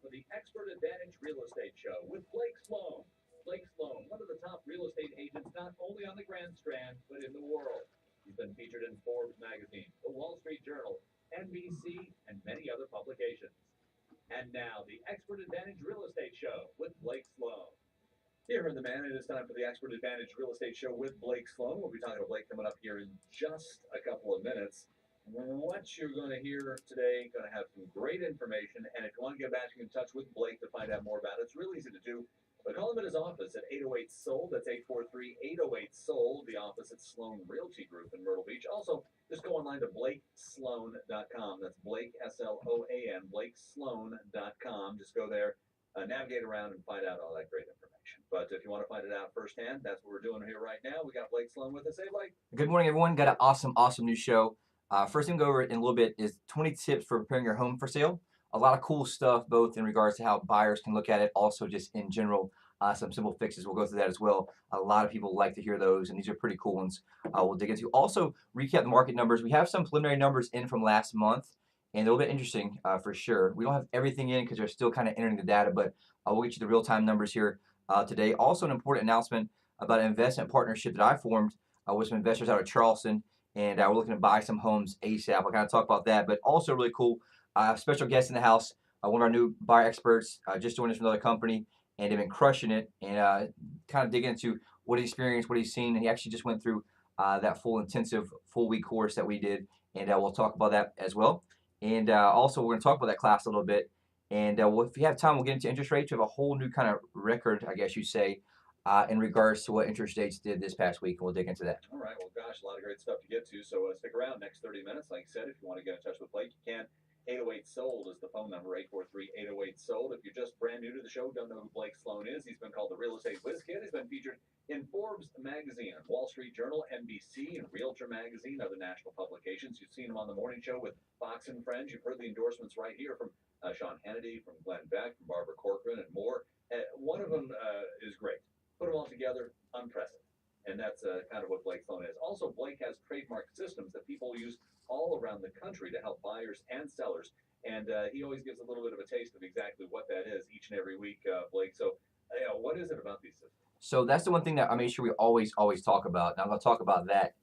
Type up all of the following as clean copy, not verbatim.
for the Expert Advantage Real Estate Show with Blake Sloan. Blake Sloan, one of the top real estate agents not only on the Grand Strand, but in the world. He's been featured in Forbes magazine, the Wall Street Journal, NBC, and many other publications. And now, the Expert Advantage Real Estate Show with Blake Sloan. Here in the Man, it is time for the Expert Advantage Real Estate Show with Blake Sloan. We'll be talking to Blake coming up here in just a couple of minutes. What you're going to hear today, going to have some great information, and if you want to get back in touch with Blake to find out more about it, it's real easy to do. But call him at his office at 808-SOLD. That's 843-808-SOLD, the office at Sloan Realty Group in Myrtle Beach. Also, just go online to BlakeSloan.com. That's Blake, S-L-O-A-N, BlakeSloan.com. Just go there, navigate around, and find out all that great information. But if you want to find it out firsthand, that's what we're doing here right now. We got Blake Sloan with us. Hey, Blake. Good morning, everyone. Got an awesome new show. First thing we'll go over in a little bit is 20 tips for preparing your home for sale. A lot of cool stuff, both in regards to how buyers can look at it, also just in general, some simple fixes. We'll go through that as well. A lot of people like to hear those, and these are pretty cool ones we'll dig into. Also, recap the market numbers. We have some preliminary numbers in from last month, and they're a little bit interesting for sure. We don't have everything in because they're still kind of entering the data, but we'll get you the real-time numbers here today. Also, an important announcement about an investment partnership that I formed with some investors out of Charleston, and we're looking to buy some homes ASAP. I'll kind of talk about that, but also really cool, special guest in the house, one of our new buyer experts, just joined us from another company, and they've been crushing it, and kind of dig into what he's experienced, what he's seen, and he actually just went through that full intensive full week course that we did, and we'll talk about that as well. And also, we're going to talk about that class a little bit, and if you have time, we'll get into interest rates. We have a whole new kind of record, I guess you say, in regards to what interest rates did this past week, and we'll dig into that. All right. Well, gosh, a lot of great stuff to get to. So stick around next 30 minutes. Like I said, if you want to get in touch with Blake, you can. 808-SOLD is the phone number, 843-808-SOLD. If you're just brand new to the show, don't know who Blake Sloan is, he's been called the Real Estate Whiz Kid. He's been featured in Forbes magazine, Wall Street Journal, NBC, and Realtor magazine, other national publications. You've seen him on the morning show with Fox and Friends. You've heard the endorsements right here from Sean Hannity, from Glenn Beck, from Barbara Corcoran, and more. One of them is great. Put them all together, unprecedented. And that's kind of what Blake Sloan is. Also, Blake has trademark systems that people use all around the country to help buyers and sellers. And he always gives a little bit of a taste of exactly what that is each and every week, Blake. So what is it about these systems? So that's the one thing that I make sure we always talk about. Now I'm going to talk about that,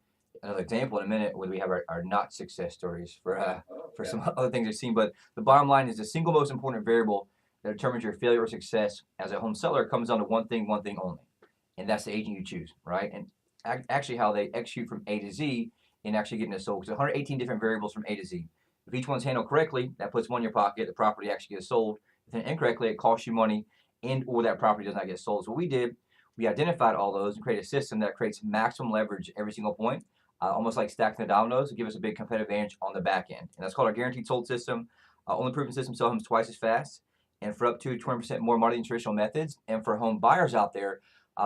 another example in a minute when we have our not success stories for some other things we've seen. But the bottom line is the single most important variable that determines your failure or success as a home seller comes down to one thing only. And that's the agent you choose, right? And actually how they execute from A to Z in actually getting it sold. Because 118 different variables from A to Z. If each one's handled correctly, that puts one in your pocket, the property actually gets sold. If then incorrectly, it costs you money and or that property does not get sold. So what we did, we identified all those and created a system that creates maximum leverage every single point, almost like stacking the dominoes to give us a big competitive advantage on the back end. And that's called our guaranteed sold system. Only proven system sell homes twice as fast and for up to 20% more money than traditional methods. And for home buyers out there,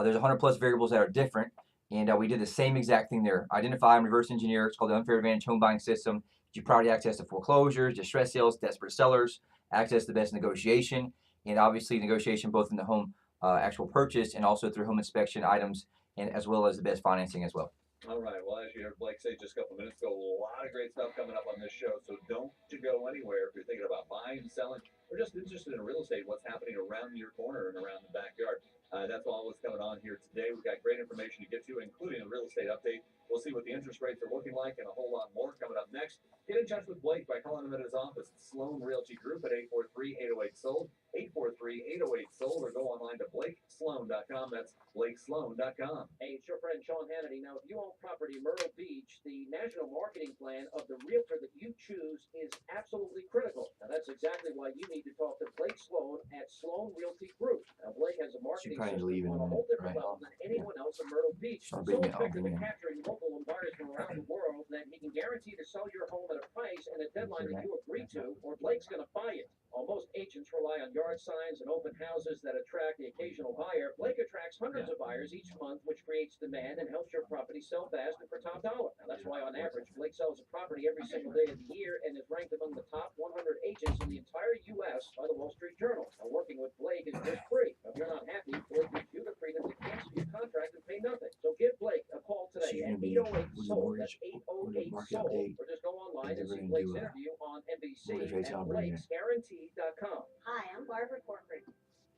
there's 100 plus variables that are different, and we did the same exact thing there. Identify and reverse engineer. It's called the Unfair Advantage Home Buying System. You priority access to foreclosures, distress sales, desperate sellers, access to the best negotiation, and obviously negotiation both in the home actual purchase and also through home inspection items, and as well as the best financing as well. All right. Well, as you heard Blake say just a couple minutes ago, a lot of great stuff coming up on this show. So don't you go anywhere if you're thinking about buying, selling, or just interested in real estate, what's happening around your corner and around the backyard. That's all what's coming on here today. We've got great information to get to, including a real estate update. We'll see what the interest rates are looking like and a whole lot more coming up next. Get in touch with Blake by calling him at his office at Sloan Realty Group at 843-808-SOLD, 843-808-SOLD, or go online to BlakeSloan.com. That's BlakeSloan.com. Hey, it's your friend Sean Hannity. Now, if you own property in Myrtle Beach, the national marketing plan of the realtor that you choose is absolutely critical. Now, that's exactly why you need to talk to Blake Sloan at Sloan Realty Group. Now, Blake has a marketing system on a whole different level than anyone else in Myrtle Beach. So effective at capturing local buyers from around the world that he can guarantee to sell your home at a price and a deadline that you agree to, or Blake's going to buy it. While most agents rely on yard signs and open houses that attract the occasional buyer, Blake attracts hundreds of buyers each month, which creates demand and helps your property sell fast and for top dollar. Now, that's why, on average, Blake sells a property every single day of the year and is ranked among the top 100 agents in the entire U.S. by the Wall Street Journal. Now, working with Blake is risk-free. If you're not happy, Blake gives you the freedom to cancel your contract and pay nothing. So give Blake a call today at 808-SOLD. That's 808-SOLD. Or just go online and see Blake's interview on on NBC What is it, and Bridget? BlakesGuarantee.com. Hi, I'm Barbara Corcoran.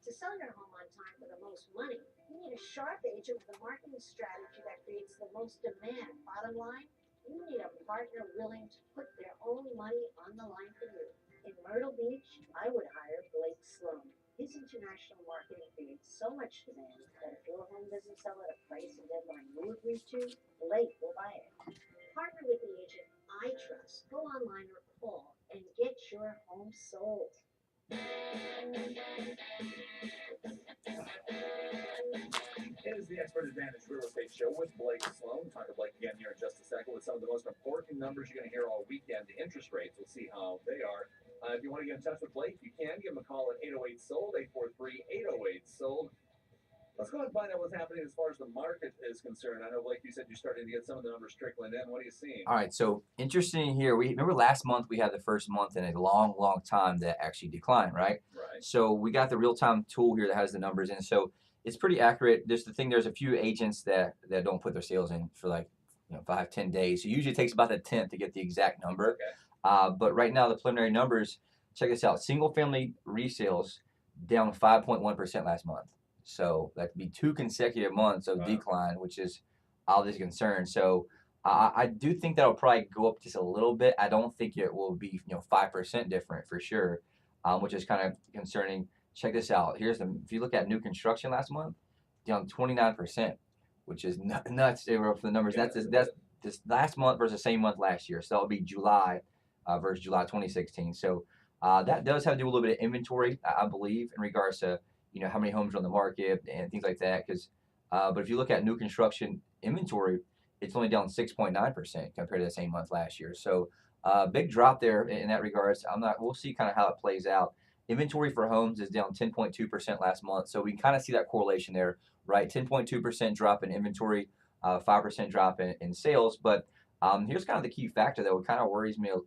To sell your home on time for the most money, you need a sharp agent with a marketing strategy that creates the most demand. Bottom line, you need a partner willing to put their own money on the line for you. In Myrtle Beach, I would hire Blake Sloan. His international marketing creates so much demand that if your home doesn't sell at a price and deadline you agree to, Blake will buy it. Partner with the agent I trust. Go online or call and get your home sold. It is the Expert Advantage Real Estate Show with Blake Sloan. Talk to Blake again here in just a second with some of the most important numbers you're going to hear all weekend. The interest rates, we'll see how they are. If you want to get in touch with Blake, you can. Give him a call at 808-SOLD, 843-808-SOLD. Let's go ahead and find out what's happening as far as the market is concerned. I know, Blake, you said you're starting to get some of the numbers trickling in. What are you seeing? All right, so interesting here. We remember last month we had the first month in a long, long time that actually declined, right? Right. So we got the real-time tool here that has the numbers in. So it's pretty accurate. There's a few agents that don't put their sales in for like 5-10 days. So usually it takes about the 10th to get the exact number. Okay. But right now the preliminary numbers, check this out. Single-family resales down 5.1% last month. So that'd be 2 consecutive months of Wow. decline, which is obviously a concern. So I do think that'll probably go up just a little bit. I don't think it will be 5% different for sure, which is kind of concerning. Check this out. If you look at new construction last month, down 29%, which is nuts for the numbers. Yeah, That's this last month versus same month last year. So that would be July versus July 2016. So that does have to do a little bit of inventory, I believe, in regards to how many homes are on the market and things like that. But if you look at new construction inventory, it's only down 6.9% compared to the same month last year. So big drop there in that regards. We'll see kind of how it plays out. Inventory for homes is down 10.2% last month. So we can kind of see that correlation there, right? 10.2% drop in inventory, 5% drop in sales. But here's kind of the key factor that kind of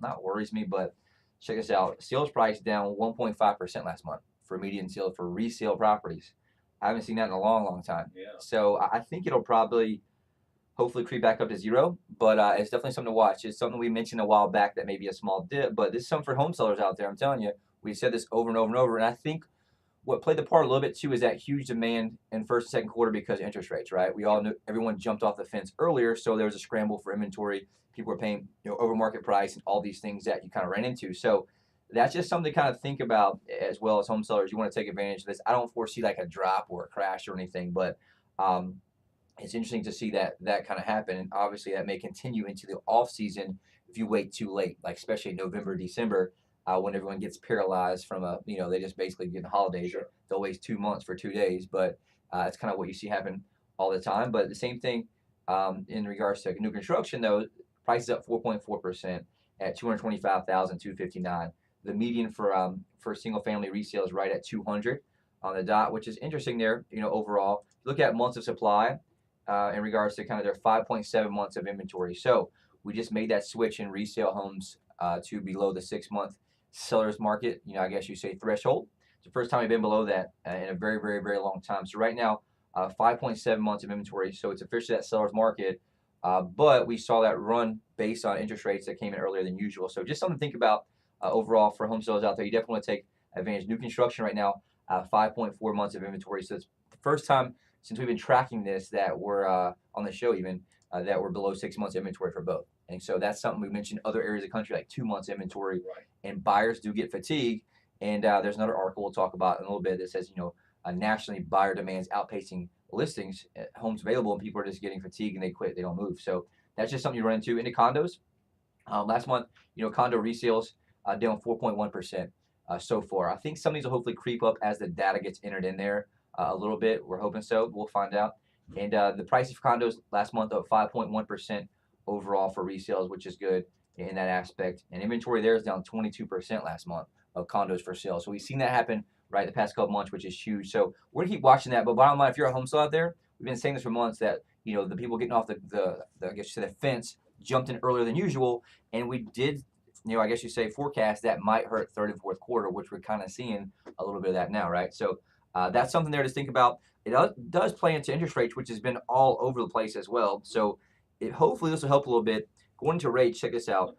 not worries me, but check this out. Sales price down 1.5% last month for median sales for resale properties. I haven't seen that in a long, long time. Yeah. So I think it'll probably hopefully creep back up to 0, but it's definitely something to watch. It's something we mentioned a while back that may be a small dip, but this is something for home sellers out there. I'm telling you, we said this over and over and over, and I think what played the part a little bit too is that huge demand in first and second quarter because of interest rates, right? We all knew everyone jumped off the fence earlier, so there was a scramble for inventory. People were paying over market price and all these things that you kind of ran into. So that's just something to kind of think about as well as home sellers. You want to take advantage of this. I don't foresee like a drop or a crash or anything, but it's interesting to see that kind of happen. And obviously that may continue into the off season if you wait too late, like especially November, December, when everyone gets paralyzed from they just basically get the holidays. Sure. They'll waste 2 months for 2 days, but it's kind of what you see happen all the time. But the same thing in regards to new construction, though, prices up 4.4% at $225,259. The median for single family resale is right at 200 on the dot, which is interesting there. Overall, look at months of supply in regards to kind of their 5.7 months of inventory. So we just made that switch in resale homes to below the 6-month seller's market. I guess you say threshold. It's the first time we've been below that in a very, very, very long time. So right now, 5.7 months of inventory. So it's officially that seller's market. But we saw that run based on interest rates that came in earlier than usual. So just something to think about overall for home sellers out there. You definitely want to take advantage. New construction right now, 5.4 months of inventory. So it's the first time since we've been tracking this that we're on the show even that we're below 6 months inventory for both. And so that's something we mentioned other areas of the country like 2 months inventory. Right. And buyers do get fatigued. And there's another article we'll talk about in a little bit that says, nationally buyer demands outpacing listings, homes available, and people are just getting fatigued and they quit, they don't move. So that's just something you run into. Into condos, last month, condo resales down 4.1% so far. I think some of these will hopefully creep up as the data gets entered in there a little bit. We're hoping so. We'll find out. And the prices for condos last month up 5.1% overall for resales, which is good in that aspect. And inventory there is down 22% last month of condos for sale. So we've seen that happen right the past couple months, which is huge. So we're gonna keep watching that. But bottom line, if you're a home seller out there, we've been saying this for months that the people getting off the I guess you say the fence jumped in earlier than usual, and we did I guess you say forecast that might hurt third and fourth quarter, which we're kind of seeing a little bit of that now, right? So that's something there to think about. It does play into interest rates, which has been all over the place as well. So hopefully this will help a little bit. Going to rates, check this out.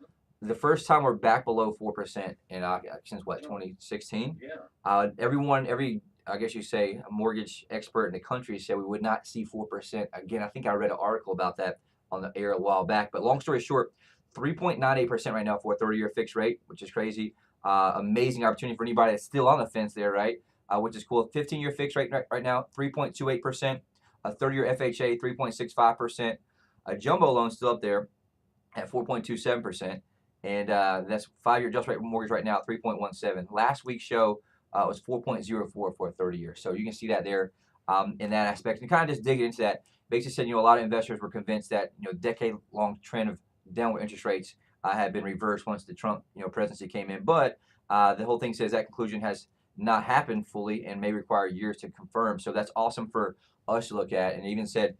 the first time we're back below 4% in since what, 2016. Yeah. Every I guess you say a mortgage expert in the country said we would not see 4% again. I think I read an article about that on the air a while back. But long story short, 3.98% right now for a 30-year fixed rate, which is crazy. Amazing opportunity for anybody that's still on the fence there, right? Which is cool. 15-year fixed rate right now, 3.28%. A 30-year FHA, 3.65%. A jumbo loan still up there at 4.27%. And that's 5-year adjust rate mortgage right now, 3.17. Last week's show was 4.04 for a 30-year. So you can see that there in that aspect. And kind of just digging into that, basically said, a lot of investors were convinced that, decade-long trend of downward interest rates had been reversed once the Trump, presidency came in. But the whole thing says that conclusion has not happened fully and may require years to confirm. So that's awesome for us to look at. And even said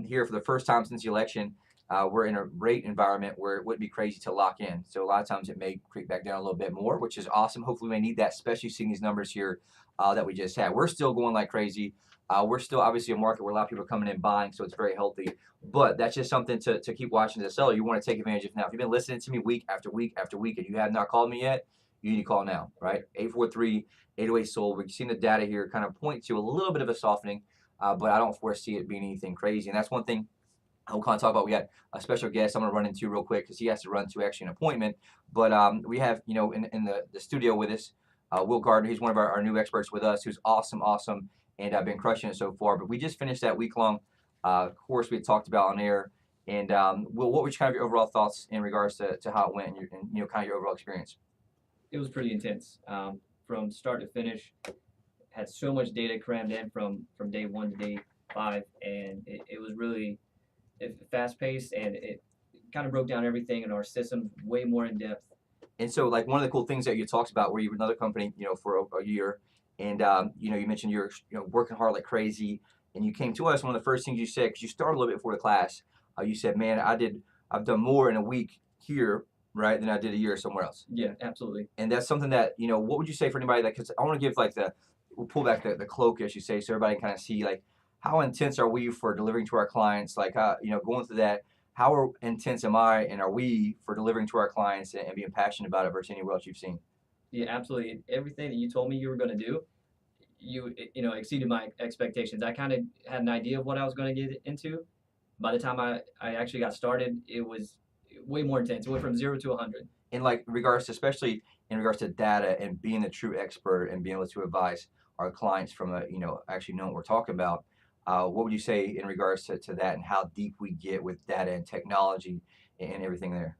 here for the first time since the election, we're in a rate environment where it wouldn't be crazy to lock in. So a lot of times it may creep back down a little bit more, which is awesome. Hopefully we may need that, especially seeing these numbers here that we just had. We're still going like crazy. We're still obviously a market where a lot of people are coming in buying, so it's very healthy. But that's just something to keep watching as a seller. You want to take advantage of now. If you've been listening to me week after week after week and you have not called me yet, you need to call now, right? 843-808-SOLD. We've seen the data here kind of point to a little bit of a softening, but I don't foresee it being anything crazy. And that's one thing I'll kind of talk about. We got a special guest I'm going to run into real quick because he has to run to actually an appointment. But we have, in the studio with us, Will Gardner. He's one of our new experts with us who's awesome, and I've been crushing it so far. But we just finished that week-long course we had talked about on air. And Will, what were kind of your overall thoughts in regards to how it went and kind of your overall experience? It was pretty intense from start to finish. Had so much data crammed in from day 1 to day 5, and it was really fast-paced, and it kind of broke down everything in our system way more in depth. And so, like, one of the cool things that you talked about, where you were in another company, for a year, and you mentioned you're working hard like crazy, and you came to us. One of the first things you said, because you started a little bit before the class, you said, "Man, I've done more in a week here, right, than I did a year somewhere else." Yeah, absolutely. And that's something that what would you say for anybody that? Because I want to give we'll pull back the cloak, as you say, so everybody can kind of see how intense are we for delivering to our clients, going through that. How intense am I and are we for delivering to our clients and being passionate about it versus anywhere else you've seen? Yeah, absolutely. Everything that you told me you were going to do, you exceeded my expectations. I kind of had an idea of what I was going to get into. By the time I actually got started, it was way more intense. It went from 0 to 100. In especially in regards to data and being a true expert and being able to advise our clients from actually knowing what we're talking about. What would you say in regards to that and how deep we get with data and technology and everything there?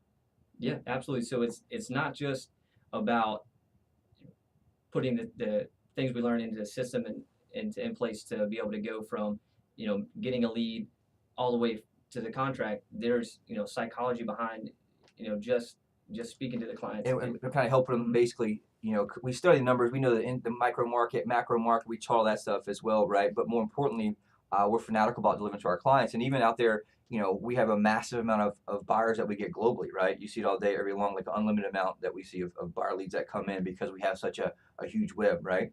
Yeah, absolutely. So it's not just about putting the things we learn into the system and in place to be able to go from getting a lead all the way to the contract. There's psychology behind just speaking to the clients and kind of helping them basically. We study numbers. We know that in the micro market, macro market, we taught all that stuff as well, right? But more importantly, we're fanatical about delivering to our clients. And even out there, we have a massive amount of buyers that we get globally, right? You see it all day, every long, like an unlimited amount that we see of buyer leads that come in because we have such a huge web, right?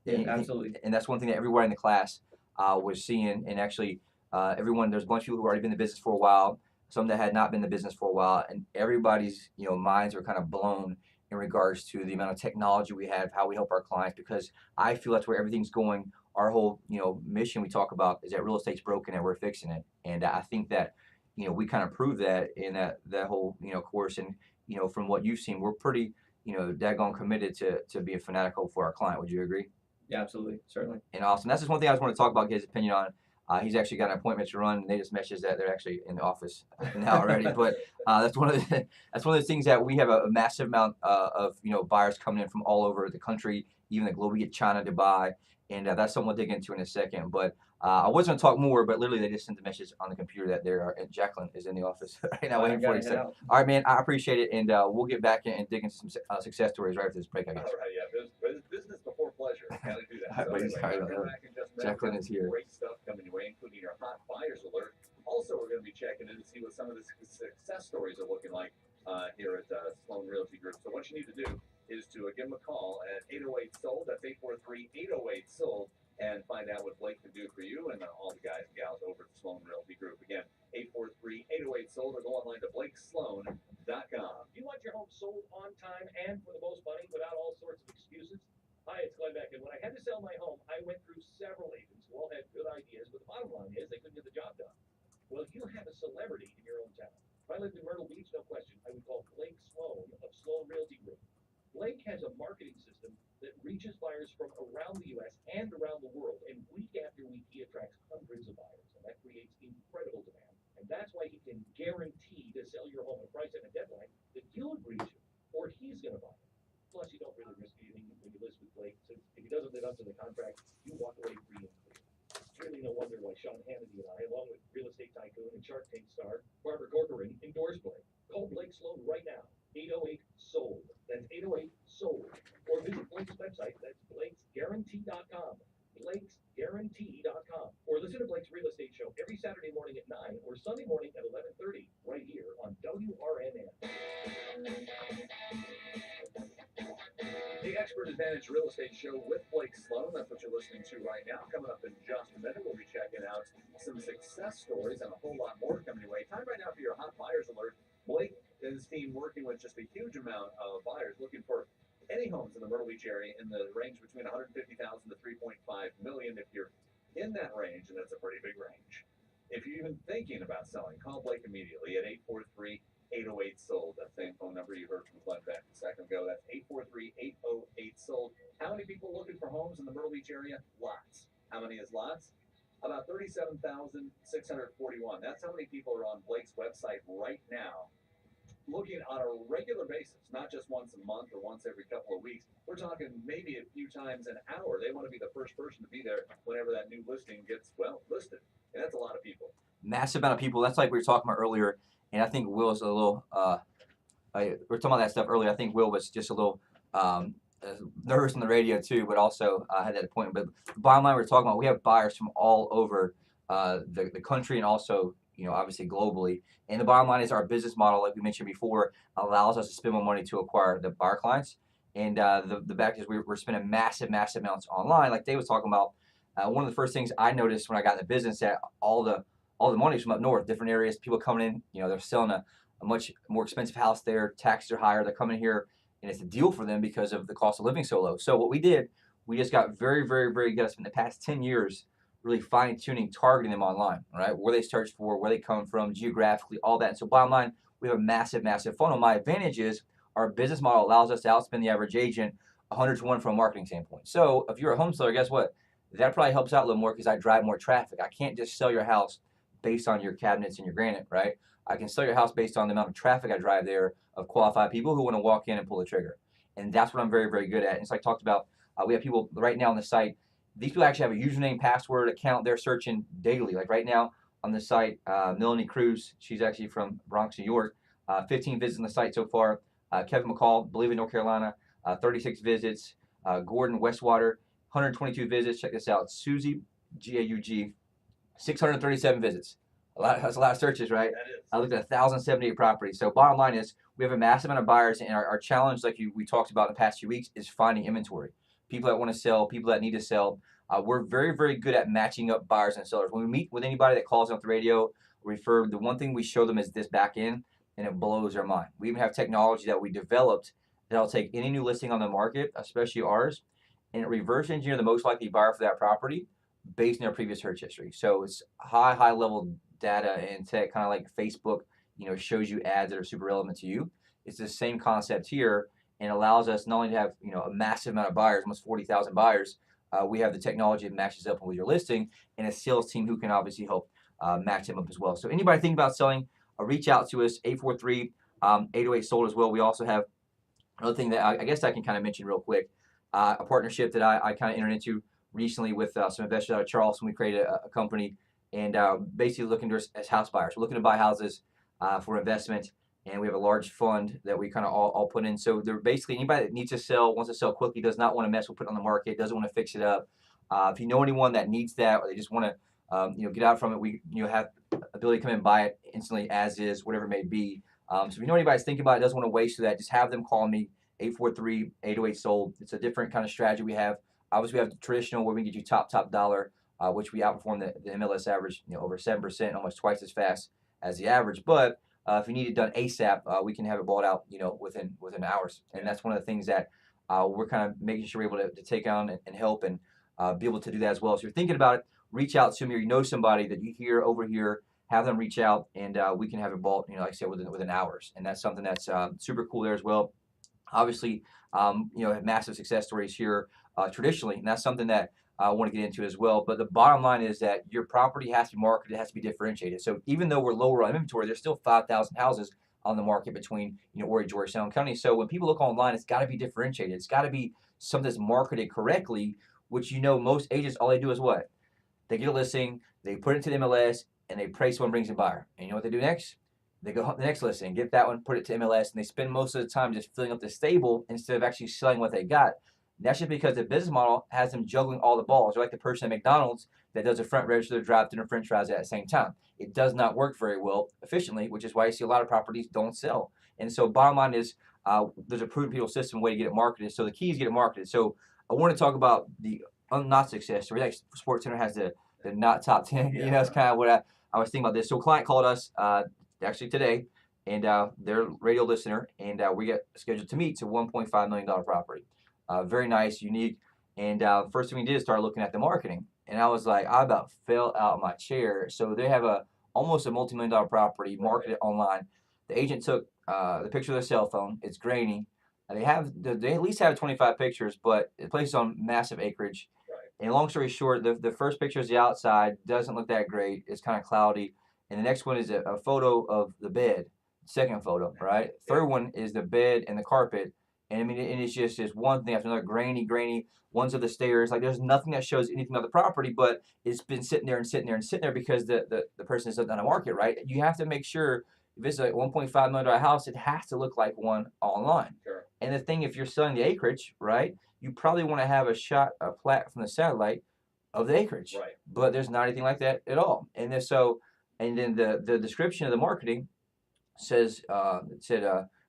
Yeah, absolutely. And that's one thing that everyone in the class was seeing. And actually, there's a bunch of people who have already been in the business for a while, some that had not been in the business for a while, and everybody's, minds are kind of blown in regards to the amount of technology we have, how we help our clients, because I feel that's where everything's going. Our whole, mission we talk about is that real estate's broken and we're fixing it. And I think that, we kind of prove that in that whole, course. And, from what you've seen, we're pretty, daggone committed to being fanatical for our client. Would you agree? Yeah, absolutely. Certainly. And awesome. That's just one thing I just want to talk about, get his opinion on. He's actually got an appointment to run, and they just messaged that they're actually in the office now already. But that's one of those things that we have a massive amount of buyers coming in from all over the country, even the globe. We get China, Dubai, and that's something we'll dig into in a second. But I was going to talk more, but literally they just sent the message on the computer that Jacqueline is in the office right now waiting for you. All right, man, I appreciate it, and we'll get back and dig into some success stories right after this break, I guess. All right, yeah, business before pleasure. Gotta do that. All right, sorry about that. Jacqueline is here. Great stuff coming your way, including your hot buyers alert. Also, we're going to be checking in to see what some of the success stories are looking like here at Sloan Realty Group. So what you need to do is to give them a call at 808-SOLD. That's 843-808-SOLD. And find out what Blake can do for you and all the guys and gals over at the Sloan Realty Group. Again, 843-808-SOLD, or go online to blakesloan.com. You want your home home sold on time and for the most money without all sorts of excuses? Hi, it's Glenn Beck, and when I had to sell my home, I went through several agents who all had good ideas, but the bottom line is they couldn't get the job done. Well, you have a celebrity in your own town. If I lived in Myrtle Beach, no question, I would call Blake Sloan of Sloan Realty Group. Blake has a marketing system that reaches buyers from around the U.S. and around the world, and week after week, he attracts hundreds of buyers, and that creates incredible demand. And that's why he can guarantee to sell your home at a price and a deadline that you'll agree to, or he's going to buy it. Plus, you don't really risk anything when you list with Blake, since if he doesn't live up to the contract, you walk away free and clear. It's really no wonder why Sean Hannity and I, along with real estate tycoon and Shark Tank star Barbara Corcoran, endorse Blake. Call Blake Sloan right now, 808-SOLD. That's 808-SOLD. Or visit Blake's website, that's blakesguarantee.com. blakesguarantee.com. Or listen to Blake's Real Estate Show every Saturday morning at 9 or Sunday morning at 11:30 right here on WRNN. The Expert Advantage Real Estate Show with Blake Sloan. That's what you're listening to right now. Coming up in just a minute, we'll be checking out some success stories and a whole lot more coming your way. Time right now for your hot buyers alert. Blake and his team working with just a huge amount of buyers looking for any homes in the Myrtle Beach area in the range between $150,000 to $3.5 million. If you're in that range, and that's a pretty big range. If you're even thinking about selling, call Blake immediately at 843-808-SOLD. That same phone number you heard from Glenn Beck a second ago. That's 843-808-SOLD. How many people looking for homes in the Myrtle Beach area? Lots. How many is lots? About 37,641. That's how many people are on Blake's website right now, looking on a regular basis, not just once a month or once every couple of weeks. We're talking maybe a few times an hour. They want to be the first person to be there whenever that new listing gets, well, listed. And that's a lot of people. Massive amount of people. That's like we were talking about earlier. And I think Will's a little, we were talking about that stuff earlier. I think Will was just a little nervous on the radio too, but also had that appointment. But the bottom line we're talking about, we have buyers from all over the country and also, obviously globally. And the bottom line is our business model, like we mentioned before, allows us to spend more money to acquire the buyer clients. And the fact is we're spending massive amounts online. Like Dave was talking about, one of the first things I noticed when I got in the business that all the money's from up north, different areas, people coming in, they're selling a much more expensive house there, taxes are higher, they're coming here, and it's a deal for them because of the cost of living so low. So what we did, we just got very good. I spent the past 10 years really fine-tuning, targeting them online, right? Where they search for, where they come from, geographically, all that. And so bottom line, we have a massive funnel. My advantage is our business model allows us to outspend the average agent 100 to 1 from a marketing standpoint. So if you're a home seller, guess what? That probably helps out a little more because I drive more traffic. I can't just sell your house based on your cabinets and your granite, right? I can sell your house based on the amount of traffic I drive there of qualified people who want to walk in and pull the trigger. And that's what I'm very good at. And so I talked about, we have people right now on the site. These people actually have a username, password, account. They're searching daily. Like right now on the site, Melanie Cruz, she's actually from Bronx, New York. 15 visits on the site so far. Kevin McCall, believe in North Carolina, 36 visits. Gordon Westwater, 122 visits. Check this out. Susie, G-A-U-G, 637 visits. That's a lot of searches, right? That is. I looked at 1,078 properties. So bottom line is we have a massive amount of buyers, and our challenge, like we talked about in the past few weeks, is finding inventory. People that want to sell, people that need to sell. We're very good at matching up buyers and sellers. When we meet with anybody that calls off the radio, the one thing we show them is this back end, and it blows their mind. We even have technology that we developed that'll take any new listing on the market, especially ours, and it reverse engineer the most likely buyer for that property based on their previous search history. So it's high level data and tech, kind of like Facebook, shows you ads that are super relevant to you. It's the same concept here, and allows us not only to have a massive amount of buyers, almost 40,000 buyers. We have the technology that matches up with your listing, and a sales team who can obviously help match them up as well. So anybody thinking about selling, reach out to us, 843-808-SOLD as well. We also have another thing that I guess I can kind of mention real quick, a partnership that I kind of entered into recently with some investors out of Charleston. We created a company, and basically looking to us as house buyers. We're looking to buy houses for investment, and we have a large fund that we kind of all put in. So they're basically anybody that needs to sell, wants to sell quickly, does not want to mess with putting it on the market, doesn't want to fix it up. If you know anyone that needs that, or they just want to get out from it, we have ability to come in and buy it instantly as is, whatever it may be. So if you know anybody that's thinking about it, doesn't want to waste that, just have them call me, 843-808-SOLD. It's a different kind of strategy we have. Obviously, we have the traditional where we can get you top dollar, which we outperform the MLS average, over 7%, almost twice as fast as the average. But if you need it done ASAP, we can have it bought out, within hours. And that's one of the things that we're kind of making sure we're able to take on and help and be able to do that as well. So if you're thinking about it, reach out to me, or you know somebody that you hear over here, have them reach out, and we can have it bought, like I said, within hours. And that's something that's super cool there as well. Obviously, have massive success stories here traditionally, and that's something that I want to get into as well. But the bottom line is that your property has to be marketed, it has to be differentiated. So even though we're lower on inventory, there's still 5,000 houses on the market between Horry, Georgetown County. So when people look online, it's got to be differentiated. It's got to be something that's marketed correctly, which most agents, all they do is what? They get a listing, they put it into the MLS, and they pray someone brings a buyer. And you know what they do next? They go to the next listing, get that one, put it to MLS, and they spend most of the time just filling up the stable instead of actually selling what they got. That's just because the business model has them juggling all the balls. They're like the person at McDonald's that does a front register, drive-thru, and french fries at the same time. It does not work very well efficiently, which is why you see a lot of properties don't sell. And so bottom line is there's a proven people system way to get it marketed. So the key is get it marketed. So I want to talk about the not success story. Like Sports Center has the not top 10. It's kind of what I was thinking about this. So a client called us actually today, and they're a radio listener, and we get scheduled to meet. It's a $1.5 million property. Very nice, unique. And first thing we did is start looking at the marketing. And I was like, I about fell out of my chair. So they have almost a multi-million-dollar property marketed online. The agent took the picture of their cell phone. It's grainy. They at least have 25 pictures, but the place is on massive acreage. And long story short, the first picture is the outside. Doesn't look that great. It's kind of cloudy. And the next one is a photo of the bed. Second photo, right? Third one is the bed and the carpet. And I mean, and it's just one thing after another, grainy. Ones of the stairs. Like there's nothing that shows anything of the property, but it's been sitting there because the person is on the market, right? You have to make sure if it's a $1.5 million house, it has to look like one online. Sure. And the thing, if you're selling the acreage, right, you probably want to have a plat from the satellite of the acreage. Right. But there's not anything like that at all. And then the description of the marketing says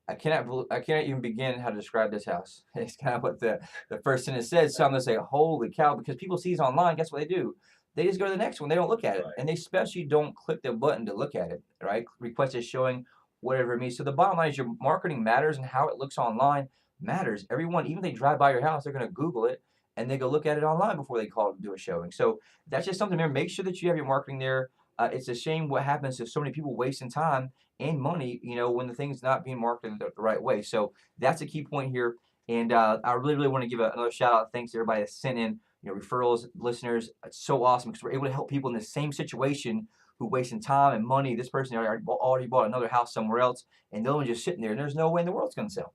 I cannot even begin how to describe this house. It's kind of what the first sentence says. So I'm going to say, holy cow, because people see it online, guess what they do? They just go to the next one. They don't look at it. Right. And they especially don't click the button to look at it, right? Request is showing, whatever it means. So the bottom line is your marketing matters, and how it looks online matters. Everyone, even if they drive by your house, they're going to Google it, and they go look at it online before they call to do a showing. So that's just something there. Make sure that you have your marketing there. It's a shame what happens to so many people wasting time and money, when the thing's not being marketed the right way. So that's a key point here. And I really want to give another shout out. Thanks to everybody that sent in, referrals, listeners. It's so awesome because we're able to help people in the same situation who wasting time and money. This person already bought another house somewhere else, and the other one's just sitting there, and there's no way in the world it's going to sell.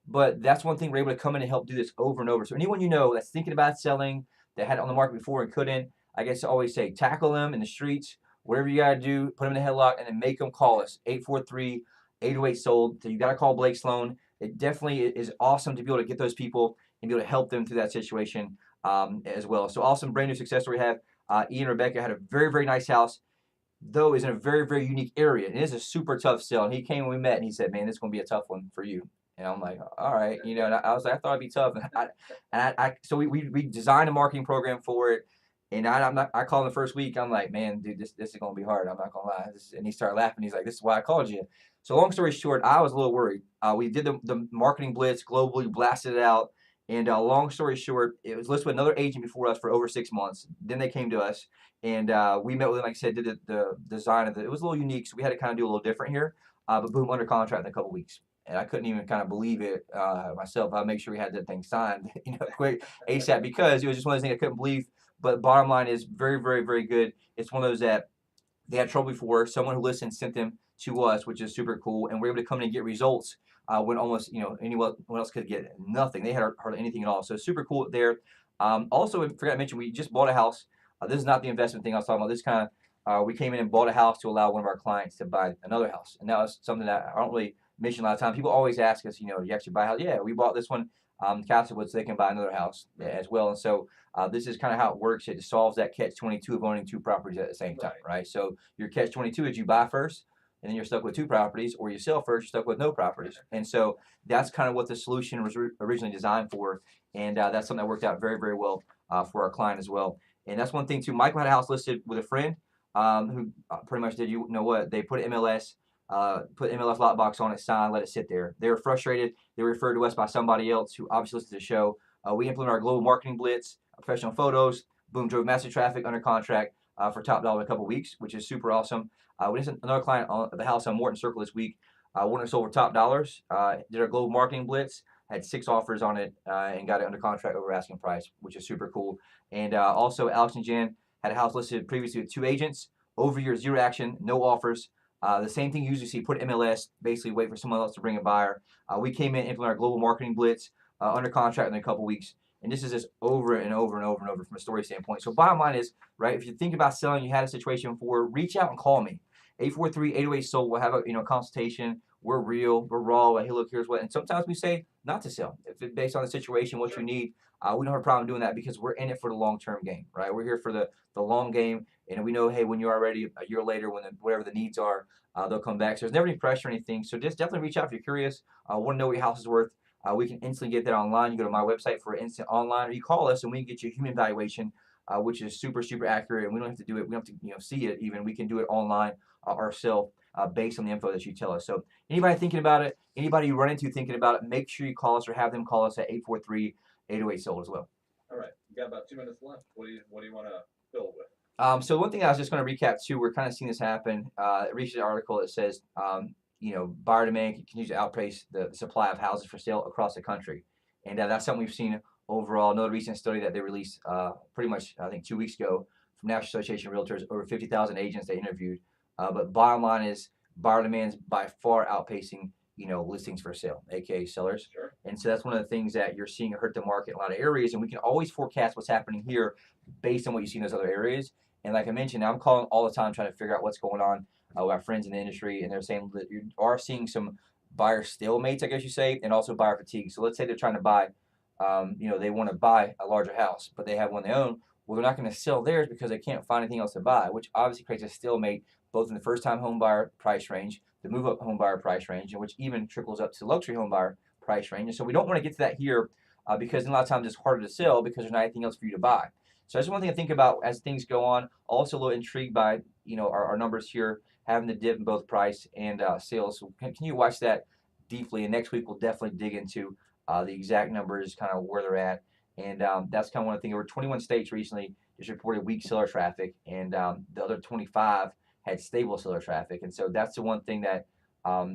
But that's one thing we're able to come in and help do this over and over. So anyone that's thinking about selling, that had it on the market before and couldn't, I guess I always say tackle them in the streets. Whatever you got to do, put them in a headlock, and then make them call us, 843-808-SOLD. So you got to call Blake Sloan. It definitely is awesome to be able to get those people and be able to help them through that situation as well. So awesome brand new success story we have. Ian and Rebecca had a very, very nice house, though is in a very, very unique area. It is a super tough sell. And he came when we met, and he said, man, this is going to be a tough one for you. And I'm like, all right. And I was like, I thought it'd be tough. So we designed a marketing program for it. And I called him the first week. I'm like, man, dude, this is going to be hard. I'm not going to lie. And he started laughing. He's like, this is why I called you. So long story short, I was a little worried. We did the marketing blitz globally, blasted it out. And long story short, it was listed with another agent before us for over 6 months. Then they came to us, and we met with them, like I said, did the design of it. It was a little unique, so we had to kind of do a little different here. But boom, under contract in a couple weeks. And I couldn't even kind of believe it myself. I'd make sure we had that thing signed, quick, ASAP, because it was just one of those things I couldn't believe. But bottom line is very, very, very good. It's one of those that they had trouble before. Someone who listened sent them to us, which is super cool. And we're able to come in and get results when almost, anyone else could get nothing. They had hardly anything at all. So super cool there. Also, I forgot to mention, we just bought a house. This is not the investment thing I was talking about. This kind of, we came in and bought a house to allow one of our clients to buy another house. And that was something that I don't really mention a lot of times. People always ask us, you actually buy a house? Yeah, we bought this one. Castlewood, so they can buy another house as well. And so this is kind of how it works. It solves that catch-22 of owning two properties at the same time, right? So your catch-22 is you buy first, and then you're stuck with two properties, or you sell first, you're stuck with no properties. And so that's kind of what the solution was originally designed for, and that's something that worked out very, very well for our client as well. And that's one thing too. Michael had a house listed with a friend who pretty much did, they put it MLS. put MLS lockbox on it, sign, let it sit there. They were frustrated. They were referred to us by somebody else who obviously listened to the show. We implemented our global marketing blitz, professional photos, boom, drove massive traffic under contract for top dollar in a couple weeks, which is super awesome. We just had another client at the house on Morton Circle this week. One that sold for top dollars. Did our global marketing blitz, had 6 offers on it, and got it under contract over asking price, which is super cool. And also, Alex and Jen had a house listed previously with 2 agents. Over year, 0 action, no offers. The same thing you usually see, put MLS, basically wait for someone else to bring a buyer. We came in, implemented our global marketing blitz, under contract in a couple weeks. And this is just over and over and over and over from a story standpoint. So bottom line is, right, if you think about selling, you had a situation before, reach out and call me. 843-808-SOLD. We'll have a consultation. We're real. We're raw. Hey, look, here's what. And sometimes we say not to sell. If it's based on the situation, what you need, we don't have a problem doing that because we're in it for the long-term game, right? We're here for the long game. And we know, hey, when you are ready, a year later, when whatever the needs are, they'll come back. So there's never any pressure or anything. So just definitely reach out if you're curious. Want to know what your house is worth. We can instantly get that online. You go to my website for instant online, or you call us and we can get you a human evaluation, which is super, super accurate. And we don't have to do it. We don't have to see it even. We can do it online ourselves based on the info that you tell us. So anybody thinking about it, anybody you run into thinking about it, make sure you call us or have them call us at 843-808-SOLD as well. All right. You got about 2 minutes left. What do you want to fill with? So one thing I was just going to recap too, we're kind of seeing this happen. Recent article that says, buyer demand continues to outpace the supply of houses for sale across the country, and that's something we've seen overall. Another recent study that they released pretty much, I think, 2 weeks ago from National Association of Realtors, over 50,000 agents they interviewed. But bottom line is, buyer demand is by far outpacing listings for sale, aka sellers. Sure. And so that's one of the things that you're seeing hurt the market in a lot of areas, and we can always forecast what's happening here based on what you see in those other areas. And like I mentioned, I'm calling all the time trying to figure out what's going on with our friends in the industry, and they're saying that you are seeing some buyer stalemates, I guess you say, and also buyer fatigue. So let's say they're trying to buy, they want to buy a larger house, but they have one they own. Well, they're not going to sell theirs because they can't find anything else to buy, which obviously creates a stalemate both in the first-time home buyer price range, the move-up home buyer price range, and which even trickles up to luxury home buyer price range. And so we don't want to get to that here because a lot of times it's harder to sell because there's not anything else for you to buy. So that's one thing to think about as things go on. Also a little intrigued by our numbers here, having the dip in both price and sales. So continue to watch that deeply, and next week we'll definitely dig into the exact numbers, kind of where they're at. And that's kind of one of the things. Over 21 states recently just reported weak seller traffic, and the other 25 had stable seller traffic. And so that's the one thing that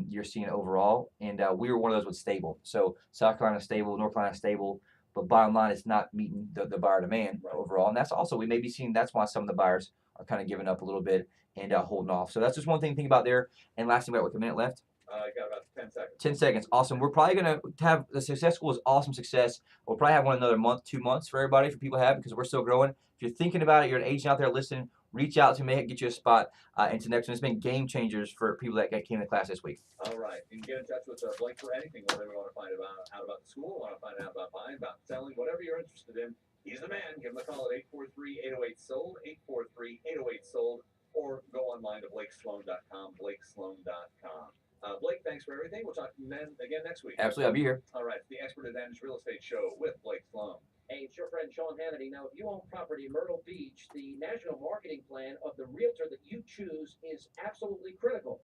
you're seeing overall. And we were one of those with stable. So South Carolina stable, North Carolina stable. But bottom line, it's not meeting the buyer demand overall. And that's also, we may be seeing, that's why some of the buyers are kind of giving up a little bit and holding off. So that's just one thing to think about there. And last thing, about with a minute left. Got about 10 seconds. 10 seconds. Awesome. We're probably going to have the Success School is awesome success. We'll probably have one another month, 2 months for everybody, for people to have, because we're still growing. If you're thinking about it, you're an agent out there listening, reach out to me, get you a spot into next one. It's been game changers for people that came to class this week. All right. You can get in touch with Blake for anything, whatever you want to find out about the school, want to find out about buying, about selling, whatever you're interested in. He's the man. Give him a call at 843-808-SOLD, 843-808-SOLD, or go online to blakesloan.com, blakesloan.com. Blake, thanks for everything. We'll talk again next week. Absolutely. I'll be here. All right. The Expert Advantage Real Estate Show with Blake Sloan. Hey, it's your friend Sean Hannity. Now, if you own property in Myrtle Beach, the national marketing plan of the realtor that you choose is absolutely critical.